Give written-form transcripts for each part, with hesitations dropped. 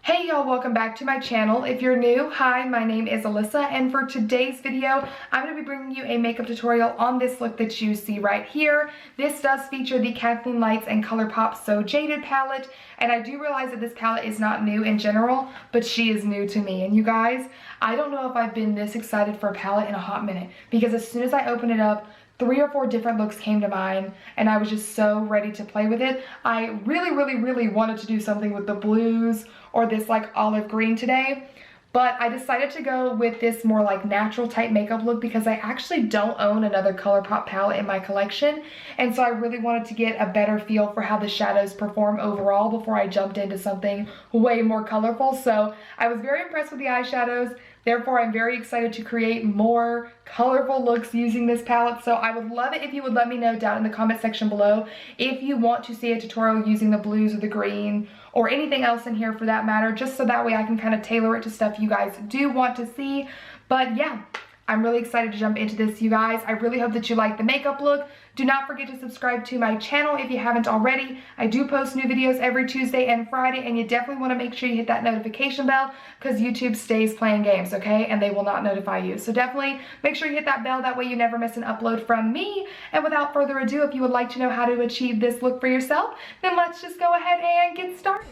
Hey y'all, welcome back to my channel. If you're new, hi, my name is Alyssa, and for today's video, I'm going to be bringing you a makeup tutorial on this look that you see right here. This does feature the Kathleen Lights and Colourpop So Jaded palette, and I do realize that this palette is not new in general, but she is new to me. And you guys, I don't know if I've been this excited for a palette in a hot minute, because as soon as I open it up, 3 or 4 different looks came to mind, and I was just so ready to play with it. I really wanted to do something with the blues or this like olive green today, but I decided to go with this more like natural type makeup look because I actually don't own another Colourpop palette in my collection, and so I really wanted to get a better feel for how the shadows perform overall before I jumped into something way more colorful. So I was very impressed with the eyeshadows. Therefore, I'm very excited to create more colorful looks using this palette. So I would love it if you would let me know down in the comment section below if you want to see a tutorial using the blues or the green or anything else in here for that matter, just so that way I can kind of tailor it to stuff you guys do want to see. But yeah, I'm really excited to jump into this, you guys. I really hope that you like the makeup look. Do not forget to subscribe to my channel if you haven't already. I do post new videos every Tuesday and Friday, and you definitely want to make sure you hit that notification bell because YouTube stays playing games, okay? And they will not notify you. So definitely make sure you hit that bell. That way you never miss an upload from me. And without further ado, if you would like to know how to achieve this look for yourself, then let's just go ahead and get started.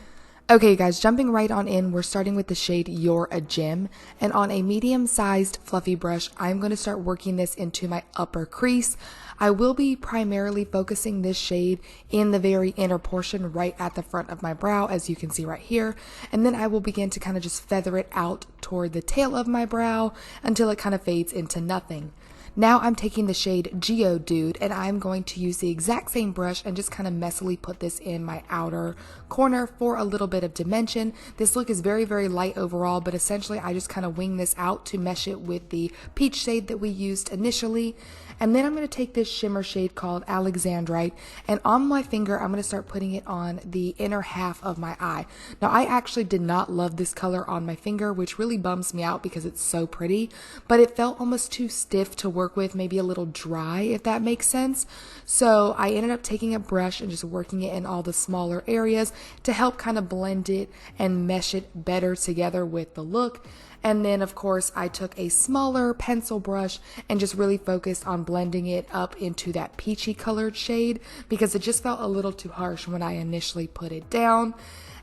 Okay guys, jumping right on in, we're starting with the shade You're a Gem, and on a medium-sized fluffy brush, I'm going to start working this into my upper crease. I will be primarily focusing this shade in the very inner portion right at the front of my brow, as you can see right here, and then I will begin to kind of just feather it out toward the tail of my brow until it kind of fades into nothing. Now I'm taking the shade Geodude, and I'm going to use the exact same brush and just kind of messily put this in my outer corner for a little bit of dimension. This look is very light overall, but essentially I just kind of wing this out to mesh it with the peach shade that we used initially. And then I'm going to take this shimmer shade called Alexandrite, and on my finger I'm going to start putting it on the inner half of my eye. Now I actually did not love this color on my finger, which really bums me out because it's so pretty, but it felt almost too stiff to work with, maybe a little dry, if that makes sense. So I ended up taking a brush and just working it in all the smaller areas to help kind of blend it and mesh it better together with the look. And then of course I took a smaller pencil brush and just really focused on blending it up into that peachy colored shade because it just felt a little too harsh when I initially put it down.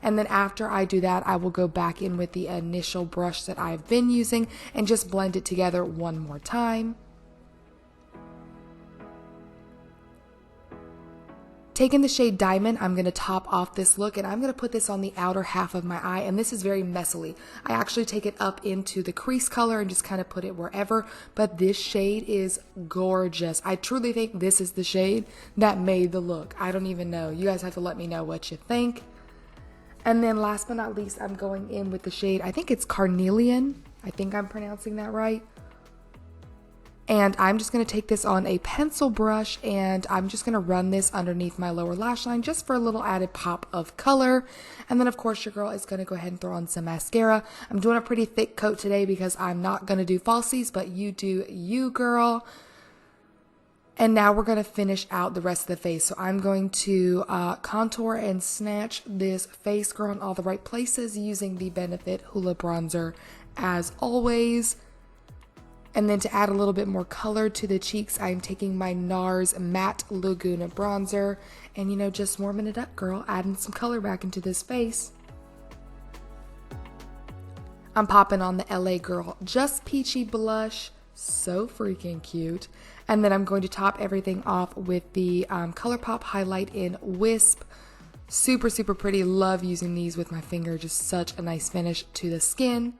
And then after I do that, I will go back in with the initial brush that I've been using and just blend it together one more time. Taking the shade Diamond, I'm going to top off this look, and I'm going to put this on the outer half of my eye, and this is very messily. I actually take it up into the crease color and just kind of put it wherever, but this shade is gorgeous. I truly think this is the shade that made the look. I don't even know. You guys have to let me know what you think. And then last but not least, I'm going in with the shade, I think it's Carnelian. I think I'm pronouncing that right. And I'm just going to take this on a pencil brush, and I'm just going to run this underneath my lower lash line just for a little added pop of color. And then of course your girl is going to go ahead and throw on some mascara. I'm doing a pretty thick coat today because I'm not going to do falsies, but you do you, girl. And now we're going to finish out the rest of the face. So I'm going to contour and snatch this face girl in all the right places using the Benefit Hoola bronzer as always. And then to add a little bit more color to the cheeks, I'm taking my Nars Matte Laguna bronzer and, you know, just warming it up, girl, adding some color back into this face. I'm popping on the LA Girl Just Peachy blush, so freaking cute. And then I'm going to top everything off with the Colourpop highlight in Wisp. Super pretty, love using these with my finger, just such a nice finish to the skin.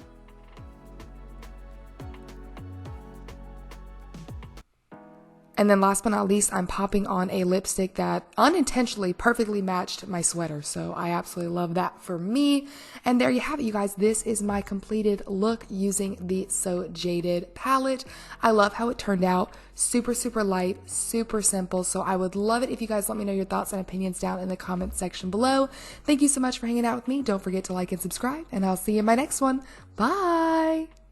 And then last but not least, I'm popping on a lipstick that unintentionally perfectly matched my sweater. So I absolutely love that for me. And there you have it, you guys. This is my completed look using the So Jaded palette. I love how it turned out. Super light, super simple. So I would love it if you guys let me know your thoughts and opinions down in the comment section below. Thank you so much for hanging out with me. Don't forget to like and subscribe, and I'll see you in my next one. Bye!